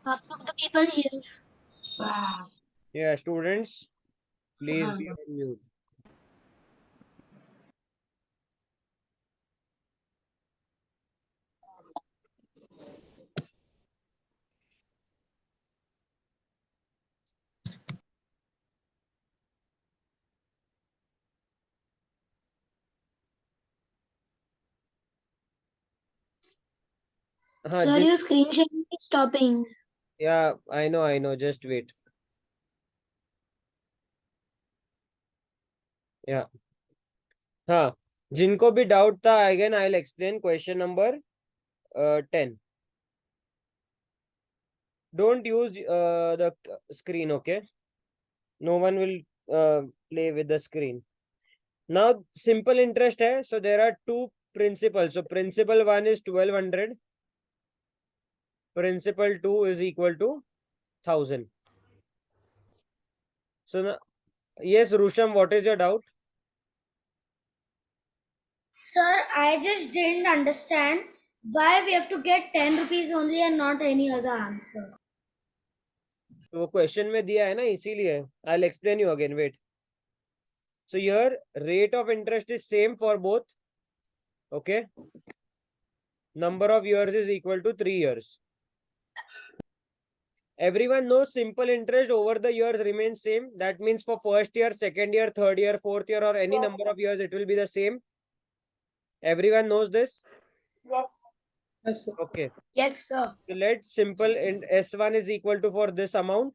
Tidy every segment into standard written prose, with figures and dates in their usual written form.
The people here. Yeah, students, please be on mute. हाँ Sir, Jin your screen sharing is stopping. Yeah, I know. Just wait. Yeah. हाँ, जिनको भी doubt था, again I will explain question number 10. Don't use the screen, okay? No one will play with the screen. Now, simple interest hai, so there are two principles. So, principal 1 is 1200. Principal 2 is equal to 1000. So, yes, Rusham, what is your doubt? Sir, I just didn't understand why we have to get 10 rupees only and not any other answer. तो वो question में दिया है ना, इसीलिए. I will explain you again, wait. So here rate of interest is same for both. Okay. Number of years is equal to 3 years. Everyone knows simple interest over the years remains same. That means for first year, second year, third year, fourth year, or any number of years, it will be the same. Everyone knows this? Yes, sir. Okay. Yes, sir. So let simple S1 is equal to for this amount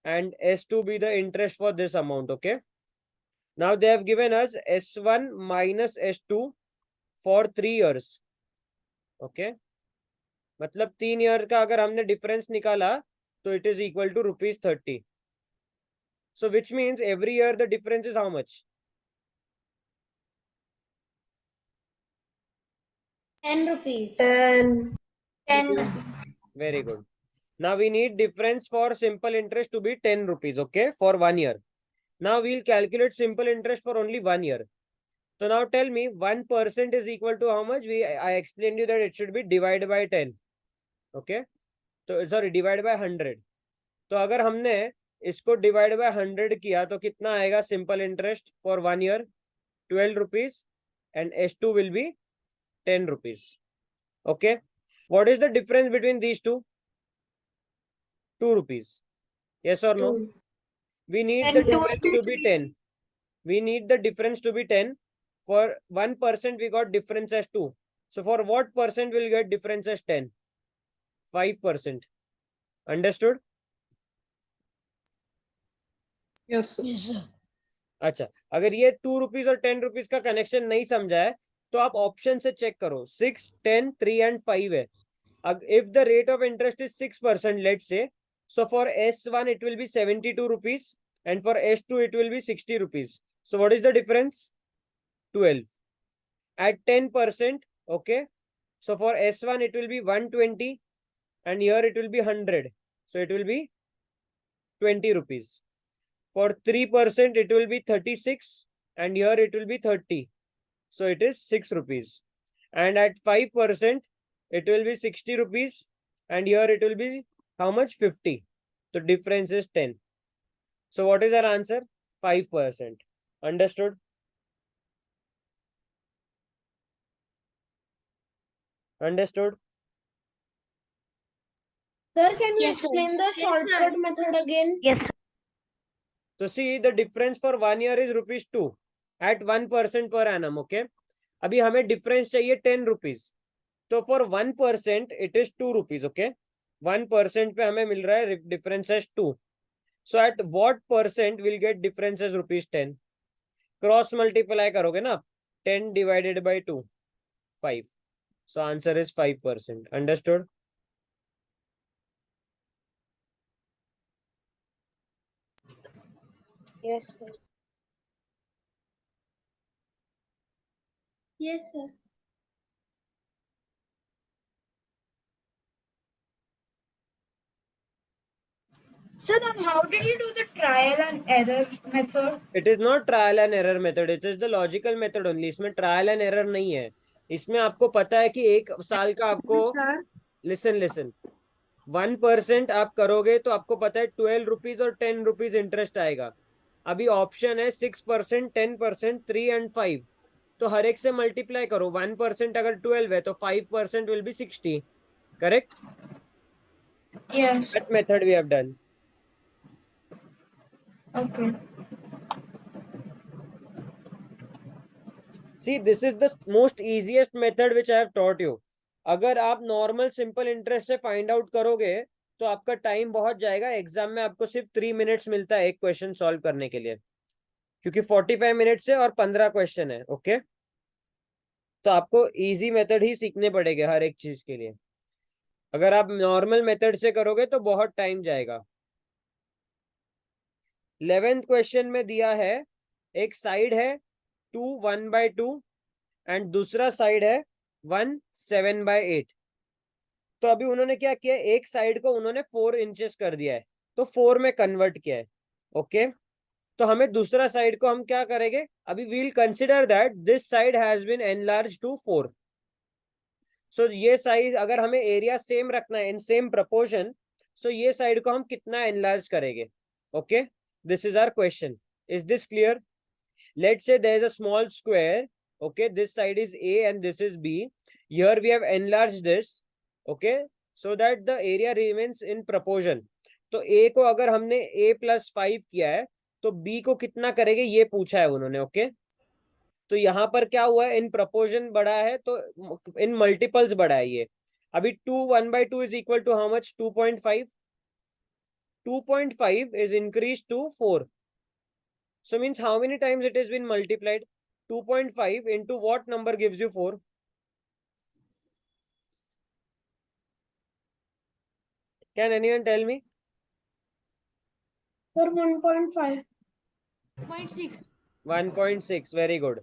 and S2 be the interest for this amount. Okay. Now they have given us S1 minus S2 for 3 years. Okay. मतलब 3 year का अगर हमने difference निकाला तो it is equal to ₹30. So which means every year the difference is how much? 10 rupees. 10. 10. Very good. Now we need difference for simple interest to be 10 rupees, okay, for 1 year. Now we'll calculate simple interest for only 1 year. So now tell me 1% is equal to how much? I explained you that it should be divided by 10. Okay. तो sorry, divided by 100. तो अगर हमने इसको divide by 100 किया तो कितना आएगा simple interest for 1 year? 12 rupees and S2 will be 10 rupees. Okay. What is the difference between these two? 2 rupees. Yes or no? We need the difference to be 10. We need the difference to be 10. For 1% we got difference as 2. So for what percent will get difference as 10? 5%. Understood? Yes, sir. Yes, sir. अच्छा, अगर ये 2 rupees और 10 rupees का connection नहीं समझा है तो आप ऑप्शन से चेक करो. 6, 10, 3 and 5 है. If the rate of interest is 6%, let's say, so for S1 it will be 72 rupees and for S2 it will be 60 rupees. So what is the difference? 12. At 10%, okay, so for S1 it will be 120 and here it will be 100. So it will be 20 rupees. For 3% it will be 36 and here it will be 30. So it is 6 rupees. And at 5% it will be 60 rupees and here it will be how much? 50. The difference is 10. So what is our answer? 5%. Understood? Understood? Sir, can you Yes, sir. explain the Yes, sir. shortcut method again? Yes. So see, the difference for 1 year is ₹2 at 1% per annum. Okay. अभी हमें difference चाहिए 10 rupees. तो for 1% it is 2 rupees. Okay. 1% पे हमें मिल रहा है difference as 2. So at what percent will get difference as ₹10? Cross multiply करोगे ना, 10 divided by 2, 5. So answer is 5%. Understood? Yes, sir. Yes, sir. So then how did you do the trial and error method? It is not trial and error method. It is the logical method only. इसमें trial and error नहीं है. इसमें आपको पता है कि एक साल का आपको Sir. listen. 1% आप करोगे तो आपको पता है 12 रुपीज और 10 रुपीज इंटरेस्ट आएगा। अभी ऑप्शन है 6%, 10%, 3 एंड 5। तो हर एक से मल्टीप्लाई करो। 1% अगर 12 है तो 5% will be 60। Correct? Yes. That method we have done. Okay. See, this is the most easiest method which I have taught you. अगर आप नॉर्मल सिंपल इंटरेस्ट से फाइंड आउट करोगे तो आपका टाइम बहुत जाएगा। एग्जाम में आपको सिर्फ 3 मिनट्स मिलता है एक क्वेश्चन सॉल्व करने के लिए, क्योंकि 45 मिनट्स है और 15 क्वेश्चन है। ओके, तो आपको इजी मेथड ही सीखने पड़ेंगे हर एक चीज के लिए। अगर आप नॉर्मल मेथड से करोगे तो बहुत टाइम जाएगा। 11th क्वेश्चन में दिया है, एक साइड है 2 1/2 एंड दूसरा साइड है 1 7/8। तो अभी उन्होंने क्या किया, एक साइड को उन्होंने 4 इंचेस कर दिया है, तो 4 में कन्वर्ट किया है। ओके, तो हमें दूसरा साइड को हम क्या करेंगे, अभी we'll consider that this side has been enlarge to 4। So ये साइज अगर हमें एरिया सेम रखना है इन सेम प्रपोर्शन, सो ये साइड को हम कितना एनलार्ज करेंगे। Okay, this is our question. Is this clear? Let's say there is a small square. Okay, this side is A and this is B. Here we have enlarged this. Okay, so that the area remains in proportion. तो A को अगर हमने A+5 किया है तो B को कितना करेंगे ये पूछा है उन्होंने। ओके, तो यहाँ पर क्या हुआ है, इन प्रपोर्शन बढ़ा है तो इन मल्टीपल्स बढ़ा है ये। अभी 2 1/2 is equal to how much, 2.5। 2.5 is increased to 4. So means how many times it has been multiplied? 2.5 into what number gives you 4? Can anyone tell me? Sir, 1.5. 0.6. 1.6. Very good.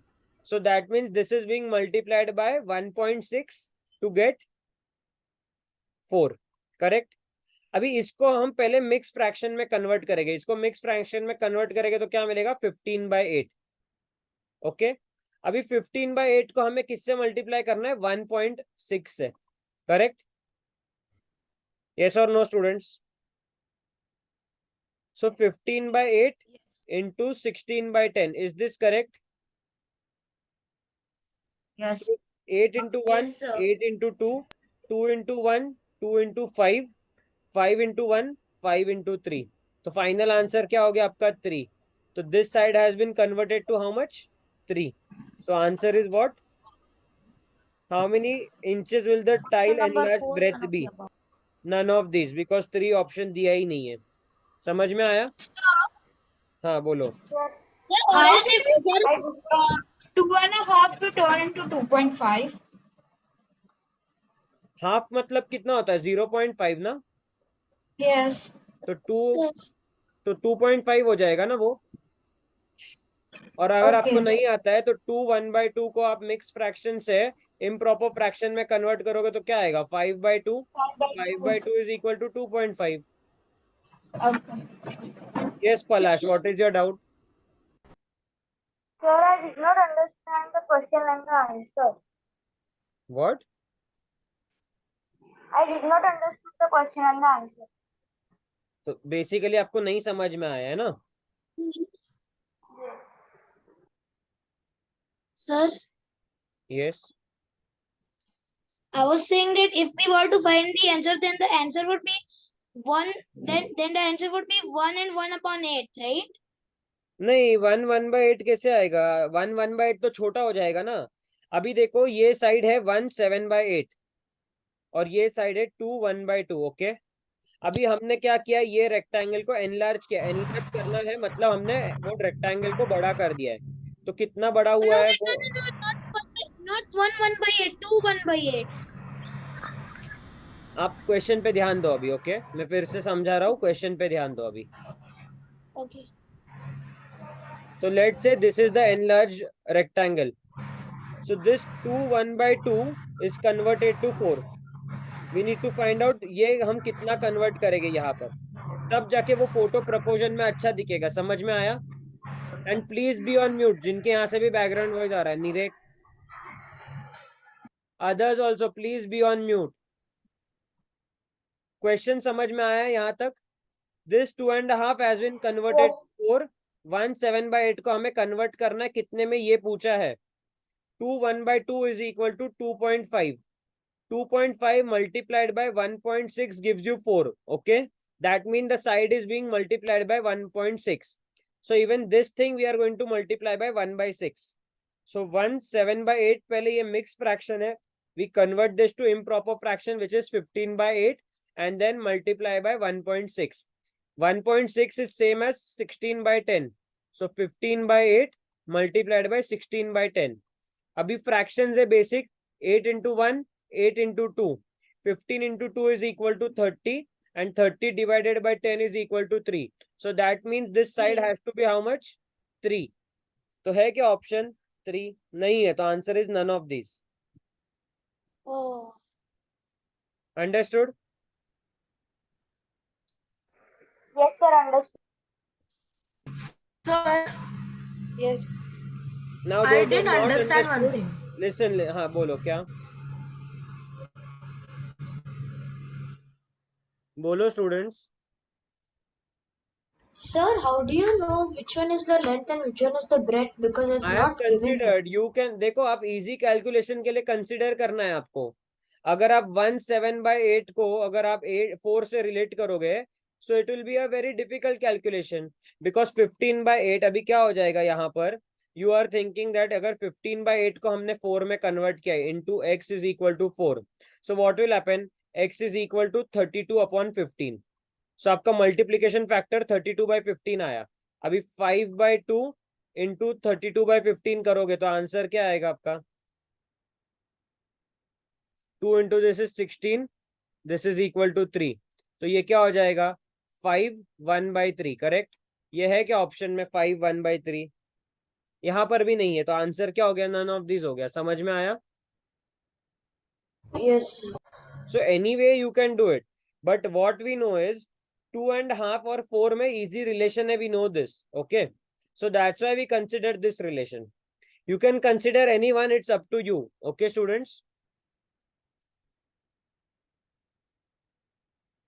So that means this is being multiplied by 1.6 to get 4. Correct? अभी इसको हम पहले mix fraction में convert करेंगे। इसको mix fraction में convert करेंगे तो क्या मिलेगा, 15/8। ओके, अभी 15/8 को हमें किससे मल्टीप्लाई करना है, 1.6 से। करेक्ट? यस और no students? So 15/8 into 16/10. Is this correct? Yes. So 8 into 1, Yes, sir. 8 into 2, 2 into 1, 2 into 5, 5 into 1, 5 into 3. So final answer क्या हो गया आपका, 3. So this side has been converted to how much? 3. So answer is what? How many inches will the tile enlarged breadth be? None of these, because 3 option दिया ही नहीं है। समझ में आया? हाँ बोलो। How did you 2.5 to turn into 2.5? Half मतलब कितना होता है, 0.5 ना। Yes. तो 2.5 हो जाएगा ना वो। और अगर Okay. आपको नहीं आता है तो 2 1/2 को आप मिक्स फ्रैक्शन से इम्प्रॉपर फ्रैक्शन में कन्वर्ट करोगे तो क्या आएगा, 5/2। 5/2 is equal to 2.5। Okay. Yes Palash, what is your doubt? Sir, I did not understand the question and the answer. What? I did not understand the question and the answer. तो basically आपको नहीं समझ में आया है ना। Sir, yes, I was saying that if we were to find the answer, then the answer would be 1. Then the answer would be 1 and 1/8, right? नहीं 1 1/8 कैसे आएगा, 1 1/8 तो छोटा हो जाएगा ना। अभी देखो ये साइड है 1 7/8 और ये साइड है 2 1/2। ओके, अभी हमने क्या किया, ये रेक्टेंगल को एनलार्ज किया। एनलार्ज करना है मतलब हमने वो रेक्टेंगल को बड़ा कर दिया है। तो कितना बड़ा हुआ है वो, Not 1/8, 2/8. आप क्वेश्चन पे ध्यान दो अभी। ओके, मैं फिर से समझा रहा हूँ, क्वेश्चन पे ध्यान दो अभी। Okay. So let's say this is the enlarged rectangle. So this 2 1/2 is converted to 4. We need to find out ये हम कितना कन्वर्ट करेंगे यहाँ पर, तब जाके वो फोटो प्रपोजन में अच्छा दिखेगा। समझ में आया? And please be on mute, जिनके यहाँ से भी बैकग्राउंड वॉइस आ रहा है। Nirek, others also please be on mute. Question समझ में आया यहाँ तक? This 2.5 has been converted for 1/7/8 को हमें कन्वर्ट करना है कितने में, ये पूछा है. 2 1/2 is equal to 2.5. 2.5 multiplied by 1.6 gives you 4. Okay, that means the side is being multiplied by 1.6. So even this thing we are going to multiply by 1/6. So 1/7/8 पहले ये mixed fraction है. We convert this to improper fraction which is 15/8 and then multiply by 1.6. 1.6 is same as 16/10. So 15/8 multiplied by 16/10. अभी fractions है basic. 8 into 1, 8 into 2. 15 into 2 is equal to 30 and 30 divided by 10 is equal to 3. So that means this side has to be how much? 3. तो है क्या option 3? नहीं है, तो answer is none of these. Oh. Understood? Yes, sir, understood. Sir, Yes. Now I those who have didn't not understand one understood, thing. listen, हाँ बोलो क्या? बोलो students. Sir, how do you know which one is the length and which one is the breadth? Because it's I have not given here. considered. You can देखो आप easy calculation के लिए consider करना है आपको. अगर आप 1/7/8 को अगर आप 4 से relate करोगे, so it will be a very difficult calculation because 15/8 अभी क्या हो जाएगा यहाँ पर? You are thinking that अगर 15/8 को हमने 4 में convert किया into x is equal to 4. So what will happen? X is equal to 32/15. So आपका multiplication factor 32/15 आया. अभी 5/2 into 32/15 करोगे तो आंसर क्या आएगा आपका? 2 into this is 16, this is equal to 3. तो ये क्या हो जाएगा? 5 1/3. करेक्ट? ये है क्या ऑप्शन में 5 1/3? यहाँ पर भी नहीं है, तो आंसर क्या हो गया? नन ऑफ दिस हो गया. समझ में आया? Yes. So anyway you can do it, but what we know is 2.5 और 4 में easy relation है. We know this. Okay, so that's why we consider this relation. You can consider anyone, it's up to you. Okay students,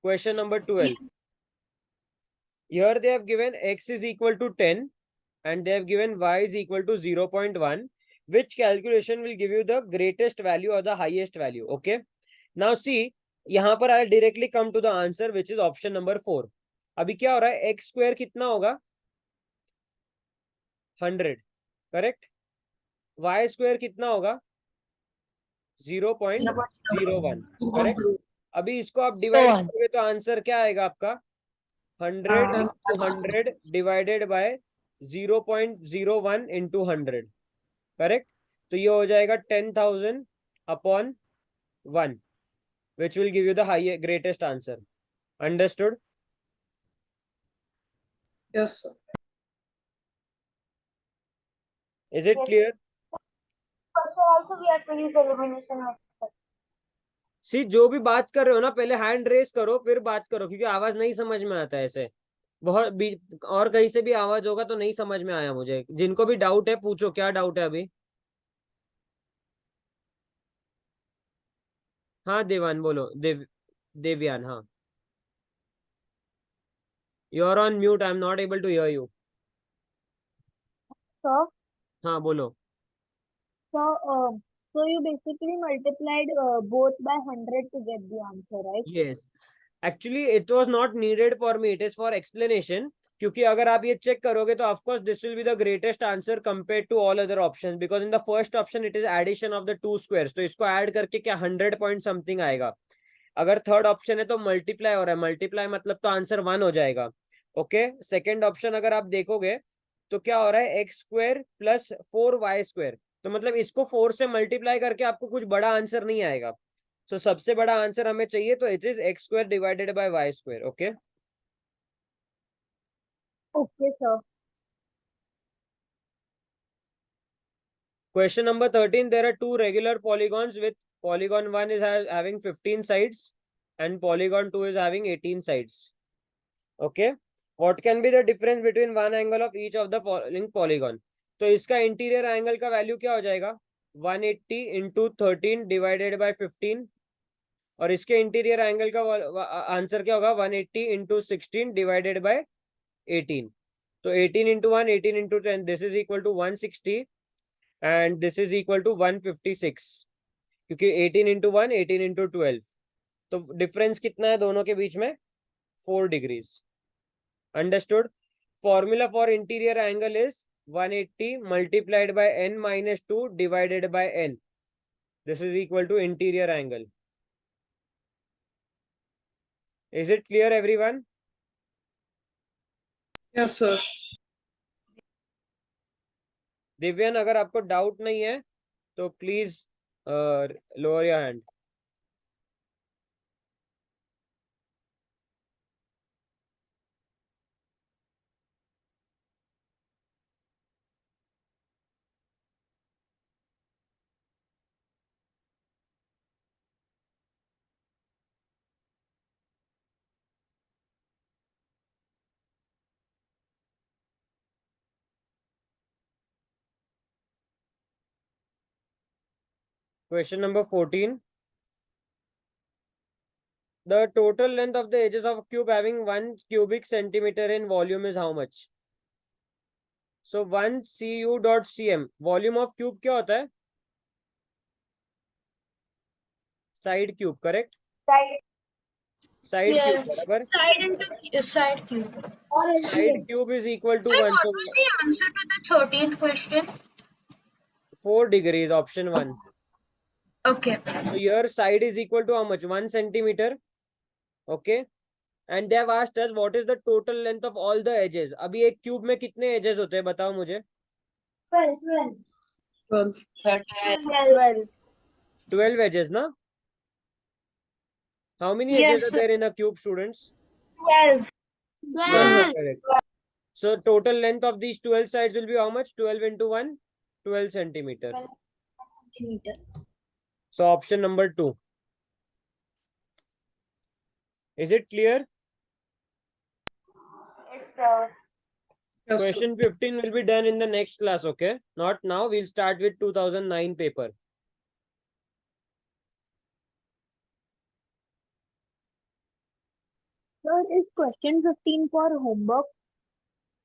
question number 12. Here they have given x is equal to 10 and they have given y is equal to 0.1. Which calculation will give you the greatest value or the highest value? Okay, now see, यहाँ पर I'll directly come to the answer which is option number 4. अभी क्या हो रहा है? x square कितना होगा? 100. Correct? y square कितना होगा? 0.01. करेक्ट? अभी इसको आप डिवाइड करोगे तो आंसर क्या आएगा आपका? 100 into 100 divided by 0.01 into 100. Correct? तो ये हो जाएगा 10,000 upon 1, which will give you the highest, greatest answer. Understood? Yes, sir. Is it clear? Also, we have to use elimination method. सी जो भी बात कर रहे हो ना, पहले हैंड रेस करो फिर बात करो, क्योंकि आवाज नहीं समझ में आता है ऐसे. बहुत और कहीं से भी आवाज होगा तो नहीं समझ में आया मुझे. जिनको भी डाउट है पूछो, क्या डाउट है अभी? हाँ देवान बोलो. देवयान, हाँ. You are on mute, I am not able to hear you. So, हाँ बोलो. so you basically multiplied both by 100 to get the answer, right? Yes, actually it was not needed for me, it is for explanation. क्योंकि अगर आप ये check करोगे तो of course this will be the greatest answer compared to all other options, because in the first option it is addition of the two squares. तो इसको add करके क्या 100 point something आएगा. अगर थर्ड ऑप्शन है तो मल्टीप्लाई हो रहा है, मल्टीप्लाई मतलब तो आंसर 1 हो जाएगा. ओके, सेकेंड ऑप्शन अगर आप देखोगे तो क्या हो रहा है? X square plus 4y square. तो मतलब इसको 4 से मल्टीप्लाई करके आपको कुछ बड़ा आंसर नहीं आएगा. सो सबसे बड़ा आंसर हमें चाहिए, तो it is X square divided by Y square. Okay, Okay, sir. question number 13. There are two regular polygons with polygon 1 is having 15 sides and polygon 2 is having 18 sides. Okay, what can be the difference between one angle of each of the following polygon? तो इसका interior angle का value क्या हो जाएगा? 180 into 13 divided by 15. और इसके interior angle का answer क्या होगा 180 इंटू 16 डिवाइडेड बाय 18. तो 18 into 1, 18 into 10, this is equal to 160 and this is equal to 156 क्योंकि 18 into 1, 18 into 12. तो डिफरेंस कितना है दोनों के बीच में 4 degrees. Understood? Formula for interior angle is 180 multiplied by n minus 2 divided by n. This is equal to interior angle. Is it clear everyone? Yes, sir. Divyan अगर आपको doubt नहीं है तो please lower your hand. Question number 14. The total length of the edges of a cube having 1 cubic centimeter in volume is how much? So 1 cu dot cm. Volume of cube क्या होता है? Side cube, correct? Side cube, Yes. बराबर? Side into side cube. Side cube is equal to Sir, 1. what So was the answer to the 13th question? 4 degrees, option 1. Okay. So your side is equal to how much? 1 centimeter. Okay. And they have asked us what is the total length of all the edges. अभी एक cube में कितने edges होते हैं बताओ मुझे. 12. 12 edges ना? How many Yes, edges are sir. there in a cube, students? 12. 12. Correct. So total length of these 12 sides will be how much? 12 into 1? 12 centimeter. So option number 2. Is it clear? Yes, sir. Question 15 will be done in the next class, okay? Not now. We'll start with 2009 paper. Sir, is question 15 for homework?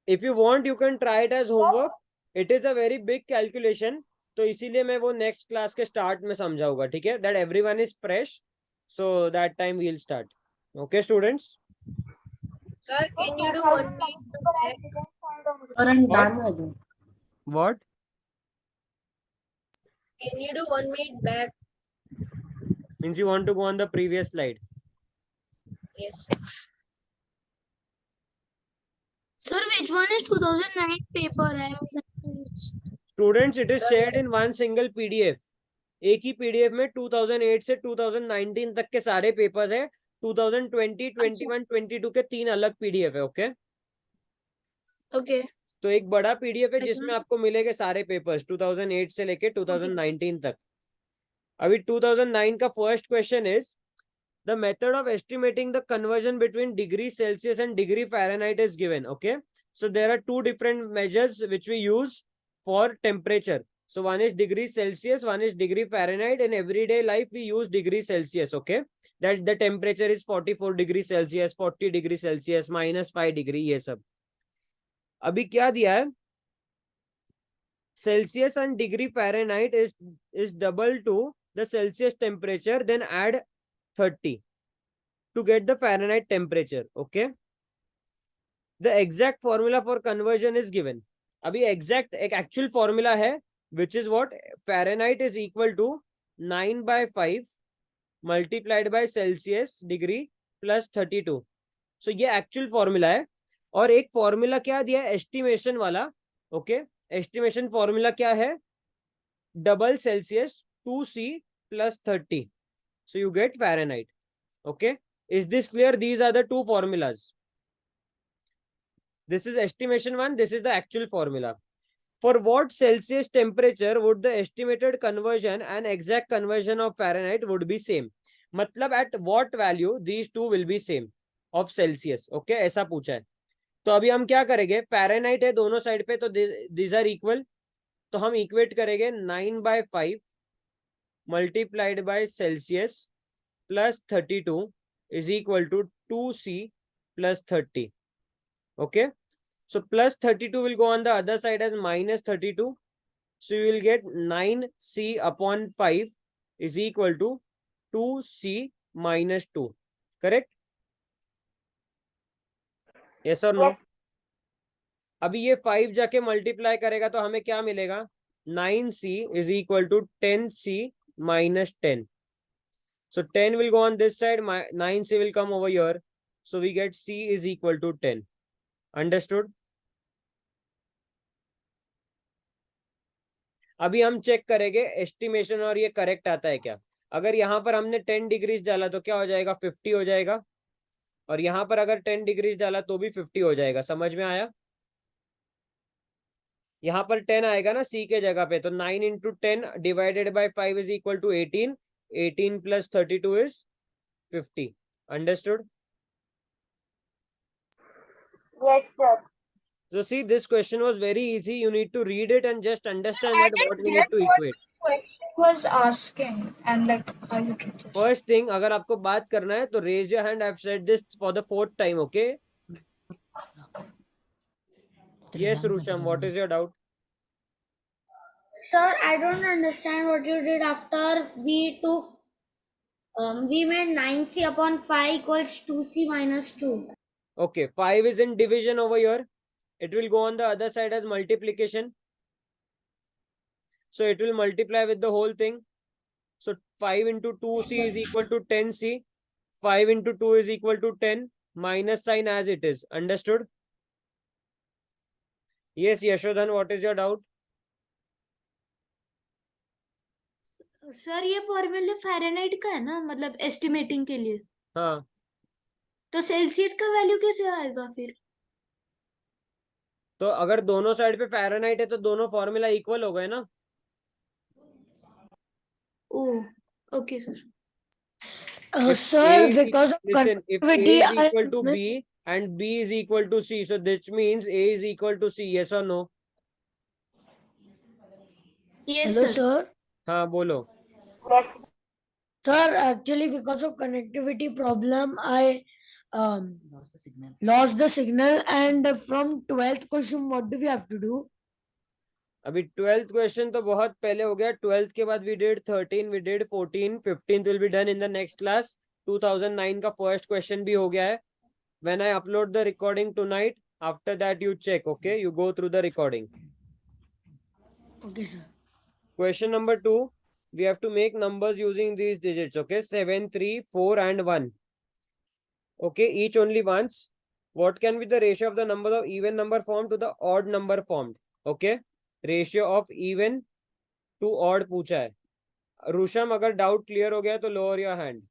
If you want, you can try it as homework. It is a very big calculation. तो इसीलिए मैं वो next class के start में समझाऊंगा, ठीक है? That everyone is fresh. So that time we'll start. Okay, students? Sir, can you do one What? What? Can you do 1 minute back? Means you want to go on the previous slide. Yes. Sir, which one is 2009 paper? Students, it is shared in one single PDF. एक ही PDF में 2008 से 2019 तक के सारे papers है. 2020, 21, 22 के 3 अलग PDF है. Okay Okay. तो एक बड़ा PDF है जिसमें आपको मिलेंगे सारे पेपर्स 2008 से लेके 2019 तक. अभी 2009 का first question is the method of estimating the conversion between degree Celsius and degree Fahrenheit is given. Okay, so there are two different measures which we use for temperature. So one is degree Celsius, one is degree Fahrenheit. In everyday life we use degree Celsius. Okay, that the temperature is 44 degrees Celsius, 40 degrees Celsius, -5 degree, ये सब. अभी क्या दिया है? Celsius and degree Fahrenheit is double to the Celsius temperature, then add 30 to get the Fahrenheit temperature. Okay, the exact formula for conversion is given. अभी exact एक actual formula है which is what? Fahrenheit is equal to 9/5 multiplied by Celsius degree plus 32. So ये actual formula है. और एक formula क्या दिया है? Estimation वाला. Okay, estimation formula क्या है? Double Celsius 2C plus 30. So you get Fahrenheit. Okay, is this clear? These are the two formulas. This is estimation one, this is the actual formula. For what Celsius temperature would the estimated conversion and exact conversion of Fahrenheit would be same? मतलब at what value these two will be same of Celsius. Okay, ऐसा पूछा है. तो अभी हम क्या करेंगे? Fahrenheit है दोनों साइड पे, तो these are equal. तो हम equate करेंगे 9/5 multiplied by Celsius plus 32 is equal to 2c plus 30. Okay. So plus 32 will go on the other side as minus 32. So you will get 9c upon 5 is equal to 2c minus 2. Correct? Yes or no? Yes. अभी ये 5 जाके multiply करेगा तो हमें क्या मिलेगा? 9c is equal to 10c minus 10. So 10 will go on this side, 9c will come over here. So we get c is equal to 10. Understood? अभी हम चेक करेंगे एस्टिमेशन और ये करेक्ट आता है क्या. अगर यहाँ पर हमने 10 डिग्रीज डाला तो क्या हो जाएगा? 50 हो जाएगा. और यहाँ पर अगर 10 डिग्रीज डाला तो भी 50 हो जाएगा. समझ में आया? यहाँ पर 10 आएगा ना सी के जगह पे, तो 9 into 10 divided by 5 is equal to 18. 18 plus 32 is 50. Understood? Yes, sir. So see, this question was very easy. You need to read it and just understand I that what didn't we need get to what equate. the question was asking and like how you did this. First thing, अगर आपको बात करना है तो raise your hand. I've said this for the 4th time. Okay? Yes, Rusham. What is your doubt? Sir, I don't understand what you did after we took. We made 9c upon 5 equals 2c minus 2. Okay, 5 is in division over here. It will go on the other side as multiplication. So it will multiply with the whole thing. So 5 into 2c is equal to 10c. 5 into 2 is equal to 10. Minus sign as it is. Understood? Yes, Yashodhan, what is your doubt? Sir ये formula Fahrenheit का है ना, मतलब estimating के लिए. हाँ, तो Celsius का वैल्यू कैसे आएगा फिर? तो अगर दोनों साइड पे फ़ारेनहाइट है तो दोनों फॉर्मूला इक्वल हो गए ना. Oh, okay sir. If Sir, A is because of listen, if A conductivity, is I equal to miss- B and B is equal to C, so this means A is equal to C. Yes or no? Yes Hello, sir. sir. हाँ बोलो. Yes. Sir, actually, because of connectivity problem, I lost the signal. And from 12th question, what do we have to do? अभी 12th question तो बहुत पहले हो गया. 12th के बाद we did 13, we did 14, 15th will be done in the next class. 2009 का first question भी हो गया है. When I upload the recording tonight, after that you check, okay? You go through the recording. Okay, sir. Question number 2, we have to make numbers using these digits, okay? 7, 3, 4 and 1. Okay, each only once. What can be the ratio of the number of even number formed to the odd number formed? Okay, ratio of even to odd पूछा है. रुशम, अगर doubt clear हो गया तो lower your hand.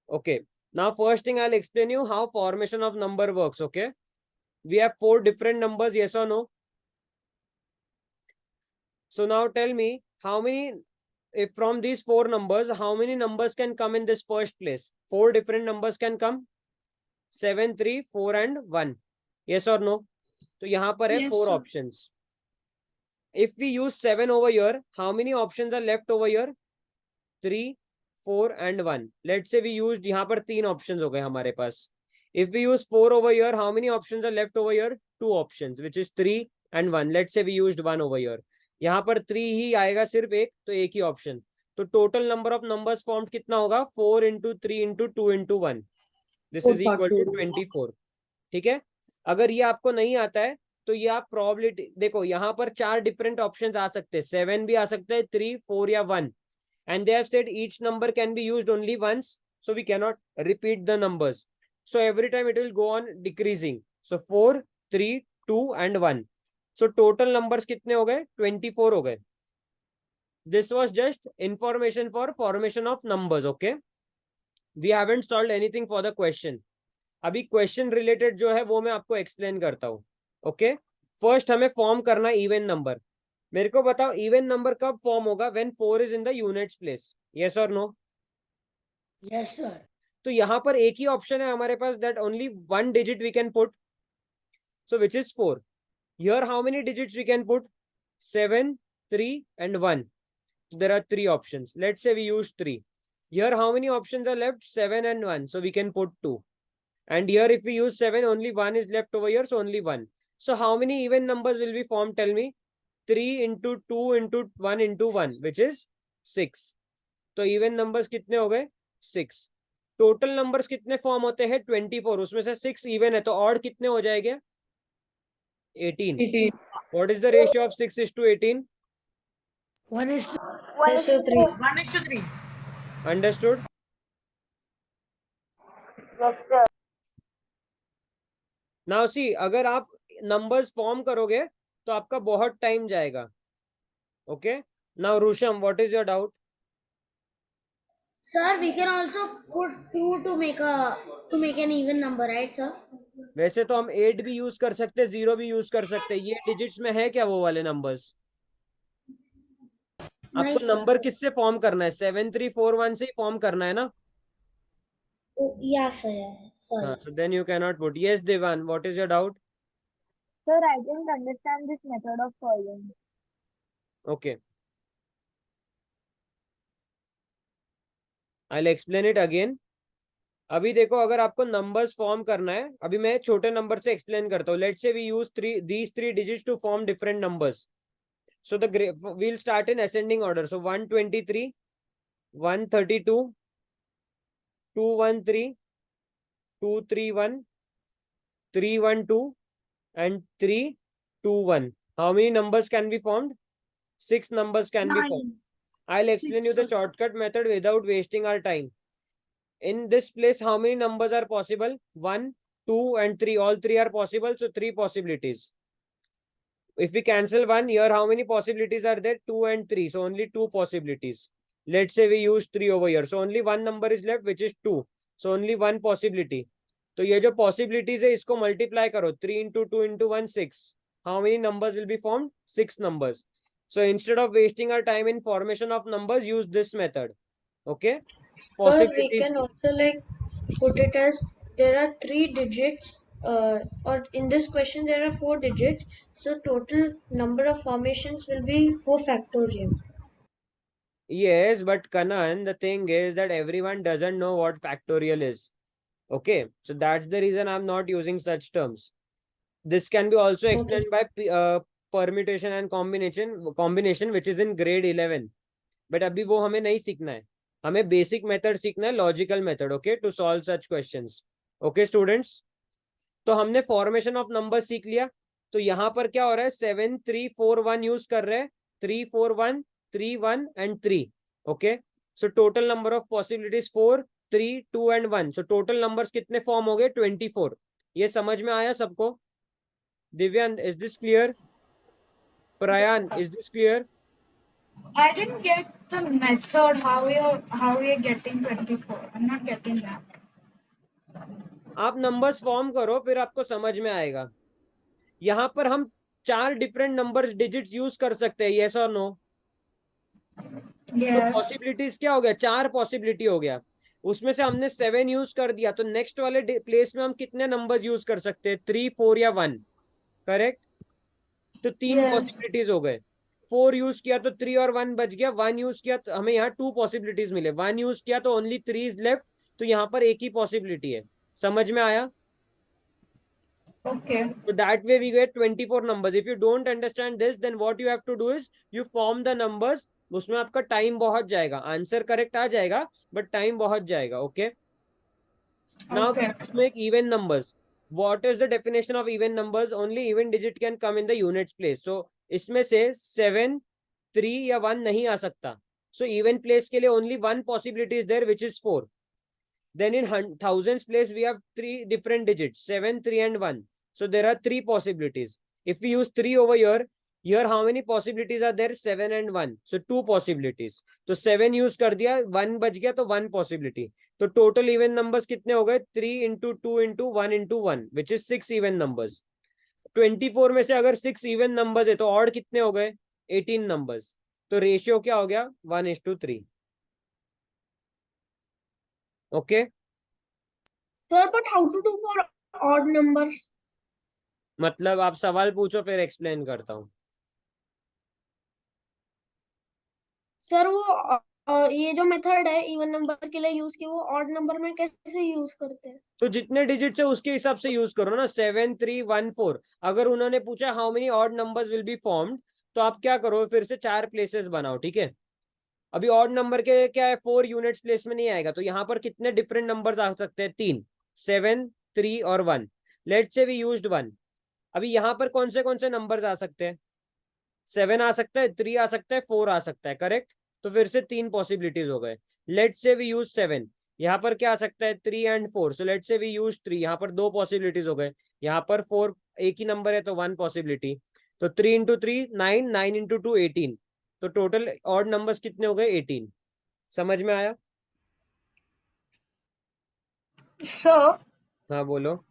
Okay, now first thing I'll explain you how formation of number works. Okay, we have 4 different numbers, yes or no? So now tell me how many, if from these 4 numbers, how many numbers can come in this first place? 4 different numbers can come. 7, 3, 4 and 1. Yes or no? तो यहाँ पर है 4 options. If we use 7 over here, how many options are left over here? 3, 4 and 1. Let's say we used यहाँ पर 3 options हो गए हमारे पास. If we use 4 over here, how many options are left over here? 2 options, which is 3 and 1. Let's say we used 1 over here. यहाँ पर 3 ही आएगा, सिर्फ एक, तो एक ही ऑप्शन. तो total number of numbers formed कितना होगा? 4 into 3 into 2 into 1. This is equal to 24. ठीक है. अगर ये आपको नहीं आता है तो ये आप प्रोबेबिलिटी देखो, यहाँ पर 4 डिफरेंट ऑप्शंस आ सकते हैं. 7 भी आ सकता है, 3, 4 या 1. And they have said each number can be used only once, so we cannot repeat the numbers. So every time it will go on decreasing. So 4, 3, 2 and 1. So total numbers कितने हो गए? 24 हो गए. This was just information for formation of numbers. Okay, we haven't solved anything for the question. अभी question related जो है वो मैं आपको एक्सप्लेन करता हूँ. ओके, फर्स्ट हमें फॉर्म करना इवन नंबर. मेरे को बताओ इवन नंबर कब फॉर्म होगा? When 4 is in the units place. Yes और नो? Yes, sir. तो यहाँ पर एक ही ऑप्शन है हमारे पास, that only one digit we can put, so which is 4. Here how many digits we can put? 7, 3 and 1. There are 3 options. Let's say we use 3. Here, how many options are left? 7 and 1. So we can put 2. And here, if we use 7, only 1 is left over here. So only 1. So how many even numbers will be formed? Tell me. 3 into 2 into 1 into 1, which is 6. तो even numbers कितने हो गए? 6. Total numbers कितने form होते हैं? 24. उसमें से 6 even है तो odd कितने हो जाएंगे? 18. 18. What is the ratio of 6 is to 18? 1:3. 1:3. Understood? Yes, sir. Now see, अगर आप numbers form करोगे तो आपका बहुत time जाएगा. Okay? Now Rusham, what is your doubt? Sir, we can also put 2 to make an even number, right, sir? वैसे तो हम 8 भी यूज कर सकते, 0 भी यूज कर सकते. ये डिजिट्स में है क्या वो वाले नंबर्स? नहीं आपको sir, नंबर sir. किससे फॉर्म करना है? 7341 से ही फॉर्म करना है ना? Oh, yeah, sir. Yeah. Sorry. So then you cannot put. Yes, Devan, what is your doubt? Sir, I didn't understand this method of solving. Okay. I'll explain it again. अभी देखो, अगर आपको नंबर्स फॉर्म करना है, अभी मैं छोटे number से एक्सप्लेन करता हूँ. Let's say we use these three digits to form different numbers. So we'll start in ascending order. So 123, 132, 213, 231, 312, and 321. How many numbers can be formed? 6 numbers can be formed. I'll explain you the shortcut method without wasting our time. In this place, how many numbers are possible? 1, 2, and 3. All 3 are possible. So 3 possibilities. If we cancel 1, here how many possibilities are there? 2 and 3. So only 2 possibilities. Let's say we use 3 over here. So only one number is left, which is 2. So only one possibility. तो ये जो possibilities है इसको multiply करो. 3 into 2 into 1, 6. How many numbers will be formed? 6 numbers. So instead of wasting our time in formation of numbers, use this method. Okay? Sir, we can also like put it as there are 3 digits, or in this question there are 4 digits, so total number of formations will be 4 factorial. Yes, but Kanan, the thing is that everyone doesn't know what factorial is. Okay, so that's the reason I'm not using such terms. This can be also explained by permutation and combination, which is in grade 11. But अभी वो हमें नहीं सीखना है. हमें basic method सीखना है, logical method, okay, to solve such questions. Okay, students? तो हमने formation of numbers सीख लिया. तो यहाँ पर क्या हो रहा है? 7, 3, 4, 1 यूज कर रहे हैं. 3, 4, 1, 3, 1 and 3. Okay. So total number of possibilities 4, 3, 2 and 1. So total numbers कितने form हो गए? 24. ये समझ में आया सबको? Divyan, is this clear? Prayan, is this clear? I didn't get the method how you're getting 24. I'm not getting that. आप numbers form करो फिर आपको समझ में आएगा. यहाँ पर हम 4 different numbers digits use कर सकते हैं. Yes or no? तो Yes. पॉसिबिलिटीज क्या हो गया? 4 पॉसिबिलिटी हो गया. उसमें से हमने 7 यूज कर दिया तो नेक्स्ट वाले प्लेस में हम कितने नंबर यूज कर सकते हैं? 3, 4 या 1. करेक्ट. तो 3 Yes. पॉसिबिलिटीज हो गए. 4 यूज किया तो 3 और 1 बच गया. 1 यूज किया तो हमें यहाँ 2 पॉसिबिलिटीज मिले. 1 यूज किया तो ओनली 3 इज लेफ्ट. तो यहाँ पर एक ही पॉसिबिलिटी है. समझ में आया? Okay. So that way we get 24 numbers. If you don't understand this, then what you have to do is you form the numbers. उसमें आपका टाइम बहुत जाएगा. आंसर करेक्ट आ जाएगा बट टाइम बहुत जाएगा. Okay. Now we have to make even numbers. What is the definition of even numbers? Only even digit can come in the units place. So इसमें से 7, 3 या 1 नहीं आ सकता. So even place के लिए only one possibility is there, which is 4. Then in thousands place we have 3 different digits, 7, 3 and 1. So there are 3 possibilities. If we use 3 over here how many possibilities are there? 7 and 1. So 2 possibilities. तो 7 use कर दिया, 1 बच गया तो 1 possibility. तो total even numbers कितने हो गए? 3 into 2 into 1 into 1, which is 6 even numbers. 24 में से अगर 6 even numbers है तो odd कितने हो गए? 18 numbers. तो ratio क्या हो गया? 1:3. Okay. Sir, but how to do for odd numbers? मतलब आप सवाल पूछो फिर एक्सप्लेन करता हूँ. सर वो ये जो मेथड है इवन नंबर के लिए यूज की, वो ऑड नंबर में कैसे यूज करते हैं? तो जितने डिजिट है उसके हिसाब से यूज करो ना, 7, 3, 1, 4। अगर उन्होंने पूछा how many odd numbers will be formed, तो आप क्या करो, फिर से 4 प्लेसेस बनाओ, ठीक है। अभी ऑड नंबर के क्या है, 4 यूनिट्स प्लेस में नहीं आएगा, तो यहाँ पर कितने डिफरेंट नंबर्स आ सकते हैं, 3, 7, 3 और 1। Let's say we used 1। अभी यहाँ पर कौन से नंबर्स आ सकते हैं, 7 आ सकता है, 3 आ सकता है, 4 आ सकता है, करेक्ट। तो फिर से 3 पॉसिबिलिटीज हो गए। लेट्स से वी यूज 7, यहाँ पर क्या आ सकता है, 3 and 4। So let's say we use 3, यहाँ पर 2 पॉसिबिलिटीज हो गए। यहाँ पर 4 एक ही नंबर है तो 1 पॉसिबिलिटी। तो 3 इंटू 3 9, 9 इंटू 2 18। तो टोटल ऑड नंबर्स कितने हो गए, 18। समझ में आया? So हाँ बोलो।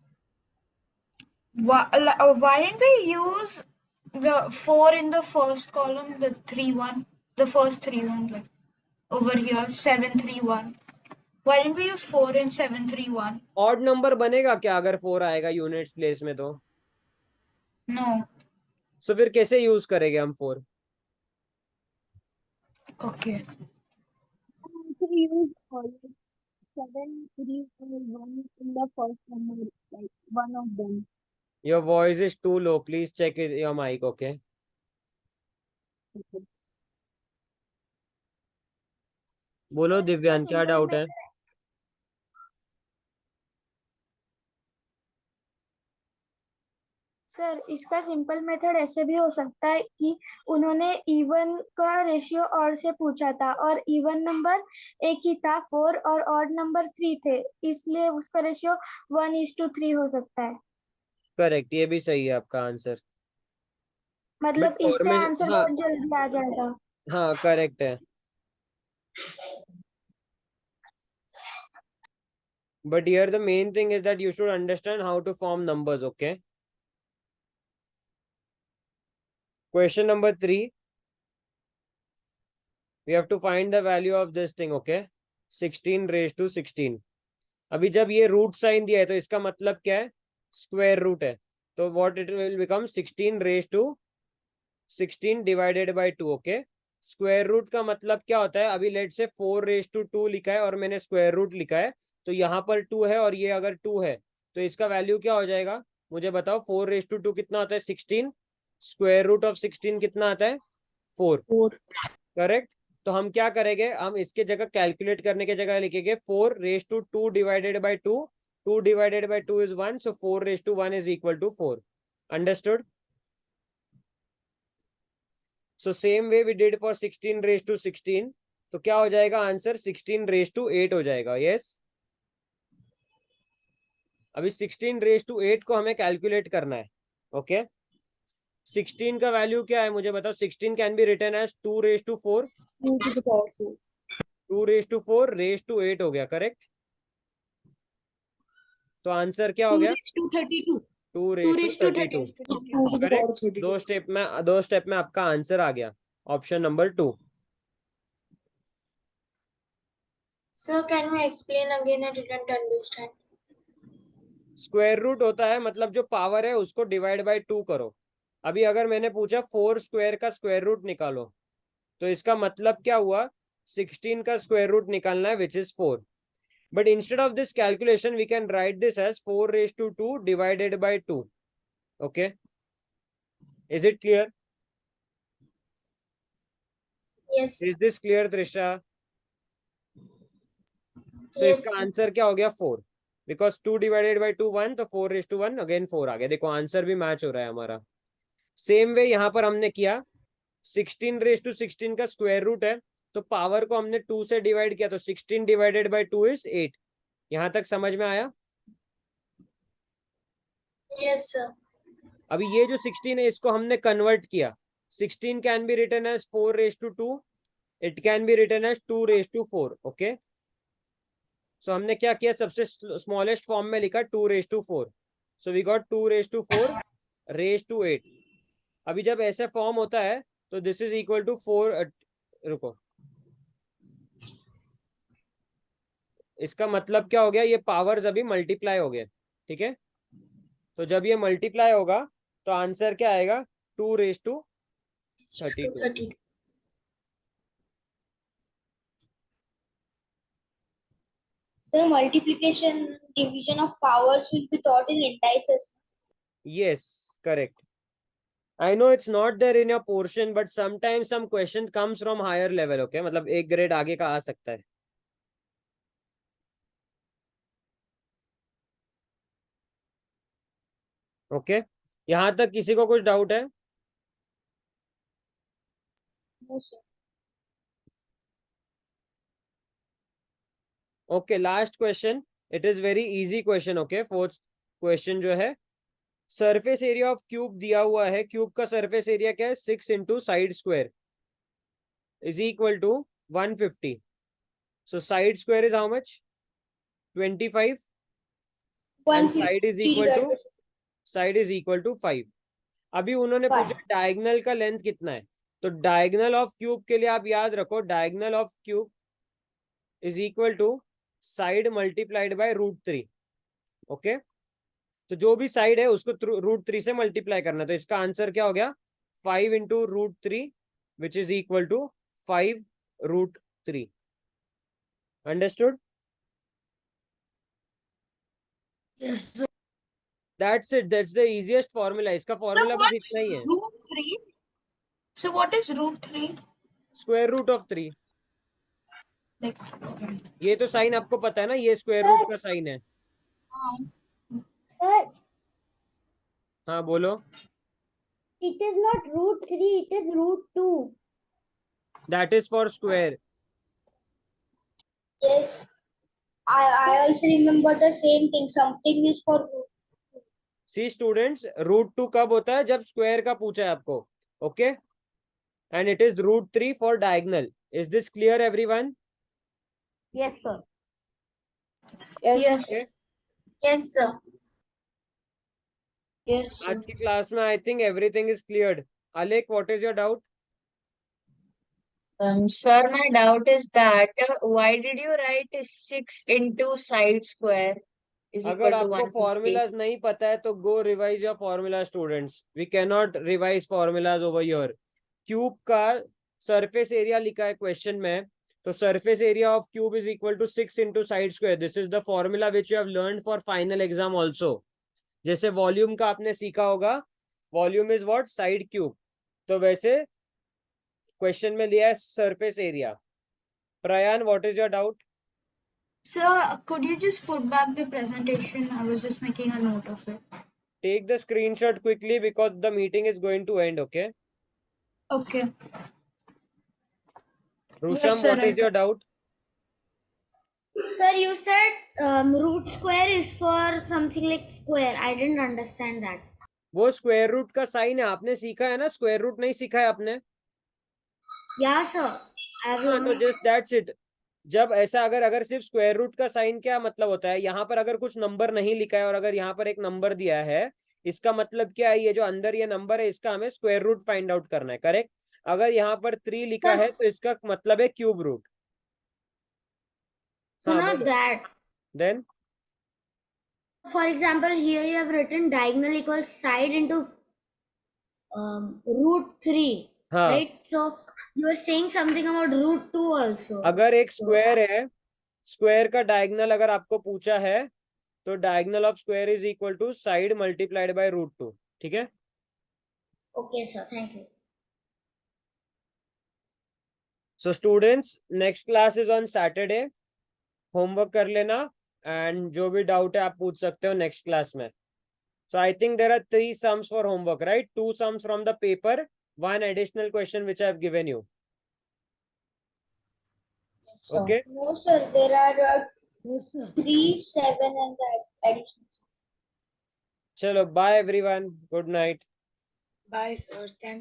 why didn't we use the 4 in the first column, the 3 1, the first 3 1, like over here 7 3 1? Why didn't we use 4 and 7 3 1? Odd number बनेगा क्या अगर 4 आएगा यूनिट्स प्लेस में तो? No. सो फिर कैसे यूज करेंगे हम 4? Okay. use 7, 3, and 1 in the first number, like one of them. Your voice is too low, please check your mic, okay. बोलो दिव्यान, क्या डाउट है? सर इसका सिंपल मेथड ऐसे भी हो सकता है कि उन्होंने इवन का रेशियो और से पूछा था, और इवन नंबर एक ही था 4 और ऑड नंबर 3 थे, इसलिए उसका रेशियो 1:3 हो सकता है। करेक्ट, ये भी सही है आपका आंसर। मतलब बट इससे फॉर्मेट, आंसर हाँ बहुत जल्दी आ जाएगा। हाँ करेक्ट है। But here the main thing is that you should understand how to form numbers, okay? Question number 3. We have to find the value of this thing, okay? 16 raised to 16. अभी जब ये root sine दिया है तो इसका मतलब क्या है, स्क्वायर रूट है। तो what it will become, 16 raise to 16 divided by 2, okay. Square root का मतलब क्या होता है, अभी लेट से 4 रेज टू 2 लिखा है और मैंने स्क्वायर रूट लिखा है, तो यहाँ पर 2 है और ये अगर 2 है तो इसका वैल्यू क्या हो जाएगा, मुझे बताओ। 4 रेज टू 2 कितना आता है, 16। स्क्वायर रूट ऑफ 16 कितना आता है, 4। करेक्ट। तो हम क्या करेंगे, हम इसके जगह कैलकुलेट करने के जगह लिखेंगे 4 raise to 2 divided by 2। 2 divided by 2 is 1, so 4 raise to 1 is equal to 4। Understood? So same way we did for 16 raise to 16। तो क्या हो जाएगा आंसर, 16 रेज टू 8 हो जाएगा। यस, अभी 16 रेज टू 8 को हमें कैलकुलेट करना है, ओके। 16 का वैल्यू क्या है मुझे बताओ। 16 can be written as 2 raise to 4। 2 raise to 4 raise to 8 हो गया, करेक्ट। तो आंसर क्या हो गया, 2 रेज टू 32, करेक्ट। दो स्टेप में आपका आंसर आ गया, option number 2। Sir, can you explain again? I didn't understand. Square root होता है मतलब जो पावर है उसको डिवाइड बाय 2 करो। अभी अगर मैंने पूछा 4 स्क्वायर का स्क्वायर रूट निकालो, तो इसका मतलब क्या हुआ, 16 का स्क्वायर रूट निकालना है, which is 4। But instead of this calculation we can write this as 4 raise to 2 divided by 2, okay. Is it clear? Yes. Is this clear Trisha? तो Yes. इसका आंसर क्या हो गया, 4। बिकॉज 2 डिवाइडेड बाई 2 1, तो 4 raise to 1 again 4 आ गया। देखो answer भी match हो रहा है हमारा। सेम वे यहाँ पर हमने किया, 16 रेज टू 16 का स्क्वायर रूट है, तो पावर को हमने 2 से डिवाइड किया, तो 16 डिवाइडेड बाई 2 इज 8। यहाँ तक समझ में आया? Yes, sir. अभी ये जो 16 है इसको हमने कन्वर्ट किया। 16 can be written as 4 raise to 2, it can be written as 2 raise to 4, okay. So हमने क्या किया, सबसे स्मॉलेस्ट फॉर्म में लिखा 2 raise to 4। So we got 2 raise to 4 raise to 8। अभी जब ऐसे फॉर्म होता है तो दिस इज इक्वल टू 4, रुको, इसका मतलब क्या हो गया, ये पावर्स अभी मल्टीप्लाई हो गए, ठीक है। तो जब ये मल्टीप्लाई होगा तो आंसर क्या आएगा, 2 raise to 32। Sir, multiplication, division of powers will be taught in indices. Yes, correct. I know it's not there in your portion, but sometimes some question comes from higher level, okay? मतलब एक grade आगे का आ सकता है. Okay? यहाँ तक किसी को कुछ डाउट है? No, sir. Okay, last question. It is very easy question, okay? Fourth question जो है, सरफेस एरिया ऑफ क्यूब दिया हुआ है. क्यूब का सरफेस एरिया क्या है? 6 into side square is equal to 150. So side square is how much? 25. And side is 150 equal to divided by 5. अभी उन्होंने Five. पूछा डायगोनल का लेंथ कितना है. तो डायगोनल ऑफ क्यूब के लिए आप याद रखो, diagonal of cube is equal to side multiplied by √3. Okay, तो जो भी साइड है उसको √3 से मल्टीप्लाई करना. तो इसका आंसर क्या हो गया? 5 into √3 which is equal to 5√3. Understood? Yes, sir. That's it. That's the easiest formula. इसका So फॉर्मूला बस what's इतना ही है. √3? So what is √3? Square root of 3. Like, okay. ये तो साइन आपको पता है ना, ये स्क्वायर रूट का साइन है. Sir, हाँ बोलो. it is not √3, it is √2. That is for square. Yes, I also remember the same thing. Something is for root. See students, √2 कब होता है? जब स्क्वायर का पूछा है आपको. Okay, and it is √3 for diagonal. Is this clear everyone? Yes, sir. Yes. Okay. Yes, sir. Yes, sir. आज की क्लास में I think everything is cleared. Alec, what is your doubt? Sir, my doubt is that why did you write 6 into side square is अगर equal to आपको 150? Formulas नहीं पता है तो go revise your formula students. We can not revise formulas over here. Cube का surface area लिखा है question में, तो surface area of cube is equal to 6 into side square. This is the formula which you have learned for final exam also. जैसे volume का आपने सीखा होगा, volume is what? Side cube. तो वैसे क्वेश्चन में दिया है surface area. Prayan, what is your doubt? Sir, could you just put back the presentation? I was just making a note of it. Take the screenshot quickly because the meeting is going to end, okay? Okay. Rusham, sir, what is your doubt? Sir, you said root square is for something like square. I didn't understand that. वो square root का sign है. आपने सीखा है ना, square root नहीं सीखा है आपने? Yeah, sir. I have हाँ, तो learned. Just that's it. जब ऐसा अगर सिर्फ स्क्वायर रूट का साइन क्या मतलब होता है? यहाँ पर अगर कुछ नंबर नहीं लिखा है और अगर यहाँ पर एक नंबर दिया है, इसका मतलब क्या है? ये जो अंदर ये नंबर है इसका हमें स्क्वायर रूट फाइंड आउट करना है. करेक्ट? अगर यहाँ पर 3 लिखा है तो इसका मतलब है क्यूब रूट. So हाँ, not बोलो. that. Then For example, here you have written diagonal equals side into √3. हाँ, Right? So you are saying something about √2 also. अगर एक So, स्क्वायर है, स्क्वायर का डायगोनल अगर आपको पूछा है तो diagonal of square is equal to side multiplied by √2. ठीक है? Okay, sir. Thank you. So students, next class is on Saturday. Homework कर लेना एंड जो भी डाउट है आप पूछ सकते हो नेक्स्ट क्लास में. So I think there are 3 sums for homework, right? 2 sums from the paper, 1 additional question which I have given you. Yes, sir. Okay? No, sir. There are 3, 7, and the additional. Chalo, bye everyone. Good night. Bye, sir. Thank